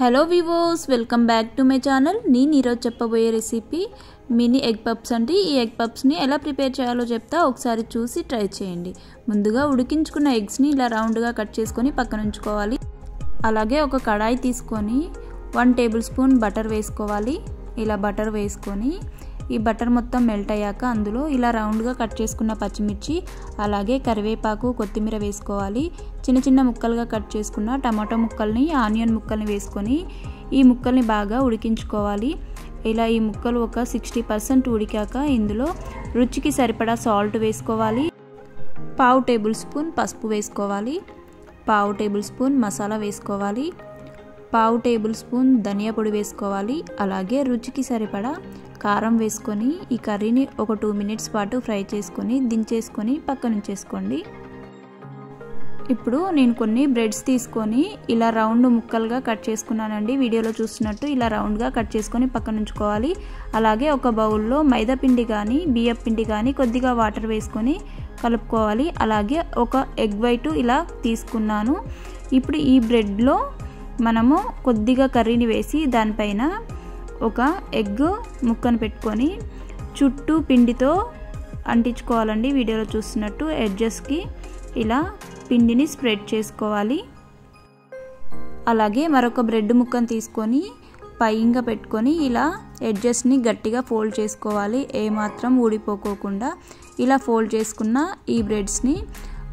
Hello వివోస్, welcome back to my channel. నేను ఈరోజు చెప్పబోయే రెసిపీ మినీ ఎగ్ పప్స్ అండి. ఈ ఎగ్ పప్స్ని ఎలా ప్రిపేర్ చేయాలో చెప్తా, ఒకసారి చూసి ట్రై చేయండి. ముందుగా ఉడికించుకున్న ఎగ్స్ని ఇలా రౌండ్గా కట్ చేసుకొని పక్కన ఉంచుకోవాలి. అలాగే ఒక కడాయి తీసుకొని 1 టేబుల్ స్పూన్ బటర్ వేసుకోవాలి. ఇలా బటర్ వేసుకొని ఈ బటర్ మొత్తం మెల్ట్ అయ్యాక అందులో ఇలా రౌండ్గా కట్ చేసుకున్న పచ్చిమిర్చి, అలాగే కరివేపాకు, కొత్తిమీర వేసుకోవాలి. చిన్న చిన్న ముక్కలుగా కట్ చేసుకున్న టమాటో ముక్కల్ని, ఆనియన్ ముక్కల్ని వేసుకొని ఈ ముక్కల్ని బాగా ఉడికించుకోవాలి. ఇలా ఈ ముక్కలు ఒక 60% ఉడికాక ఇందులో రుచికి సరిపడా సాల్ట్ వేసుకోవాలి. 1/2 టేబుల్ స్పూన్ పసుపు వేసుకోవాలి. 1/2 టేబుల్ స్పూన్ మసాలా వేసుకోవాలి. 1/2 టేబుల్ స్పూన్ ధనియా పొడి వేసుకోవాలి. అలాగే రుచికి సరిపడా కారం వేసుకొని ఈ కర్రీని ఒక 2 మినిట్స్ పాటు ఫ్రై చేసుకొని దించేసుకొని పక్కన ఉంచేసుకోండి. ఇప్పుడు నేను కొన్ని బ్రెడ్స్ తీసుకొని ఇలా రౌండ్ ముక్కలుగా కట్ చేసుకున్నానండి. వీడియోలో చూస్తున్నట్టు ఇలా రౌండ్గా కట్ చేసుకొని పక్కన ఉంచుకోవాలి. అలాగే ఒక బౌల్లో మైదా పిండి కానీ బియ్యం పిండి కానీ కొద్దిగా వాటర్ వేసుకొని కలుపుకోవాలి. అలాగే ఒక ఎగ్ వైట్ ఇలా తీసుకున్నాను. ఇప్పుడు ఈ బ్రెడ్లో మనము కొద్దిగా కర్రీని వేసి దానిపైన ఒక ఎగ్ ముక్కను పెట్టుకొని చుట్టూ పిండితో అంటించుకోవాలండి. వీడియోలో చూస్తున్నట్టు ఎడ్జెస్కి ఇలా పిండిని స్ప్రెడ్ చేసుకోవాలి. అలాగే మరొక బ్రెడ్ ముక్కను తీసుకొని పైగా పెట్టుకొని ఇలా ఎడ్జెస్ని గట్టిగా ఫోల్డ్ చేసుకోవాలి. ఏమాత్రం ఊడిపోకోకుండా ఇలా ఫోల్డ్ చేసుకున్న ఈ బ్రెడ్స్ని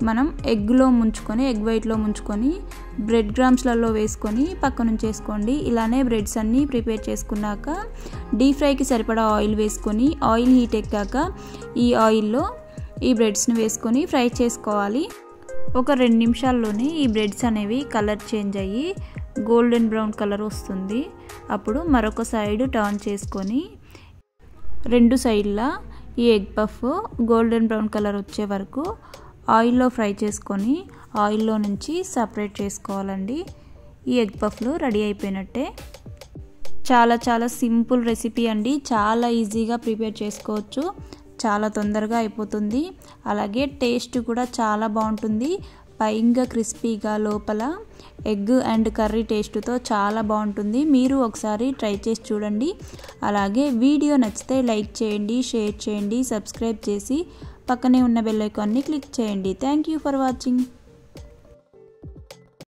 మనం ఎగ్లో ముంచుకొని, ఎగ్ వైట్లో ముంచుకొని బ్రెడ్ క్రమ్స్లలో వేసుకొని పక్కన ఉంచేసుకోండి. ఇలానే బ్రెడ్స్ అన్నీ ప్రిపేర్ చేసుకున్నాక డీప్ ఫ్రైకి సరిపడా ఆయిల్ వేసుకొని, ఆయిల్ హీట్ ఎక్కాక ఈ ఆయిల్లో ఈ బ్రెడ్స్ని వేసుకొని ఫ్రై చేసుకోవాలి. ఒక 2 నిమిషాల్లోనే ఈ బ్రెడ్స్ అనేవి కలర్ చేంజ్ అయ్యి గోల్డెన్ బ్రౌన్ కలర్ వస్తుంది. అప్పుడు మరొక సైడ్ టర్న్ చేసుకొని 2 సైడ్లా ఈ egg puff golden brown colour వచ్చే వరకు ఆయిల్లో ఫ్రై చేసుకొని ఆయిల్లో నుంచి సపరేట్ చేసుకోవాలండి. ఈ ఎగ్ పఫ్లు రెడీ అయిపోయినట్టే. చాలా సింపుల్ రెసిపీ అండి. చాలా ఈజీగా ప్రిపేర్ చేసుకోవచ్చు. చాలా తొందరగా అయిపోతుంది. అలాగే టేస్ట్ కూడా చాలా బాగుంటుంది. పైగా క్రిస్పీగా, లోపల ఎగ్ అండ్ కర్రీ టేస్ట్తో చాలా బాగుంటుంది. మీరు ఒకసారి ట్రై చేసి చూడండి. అలాగే వీడియో నచ్చితే లైక్ చేయండి, షేర్ చేయండి, సబ్స్క్రైబ్ చేసి పక్కనే ఉన్న బెల్ ఐకాన్ని క్లిక్ చేయండి. Thank you for watching.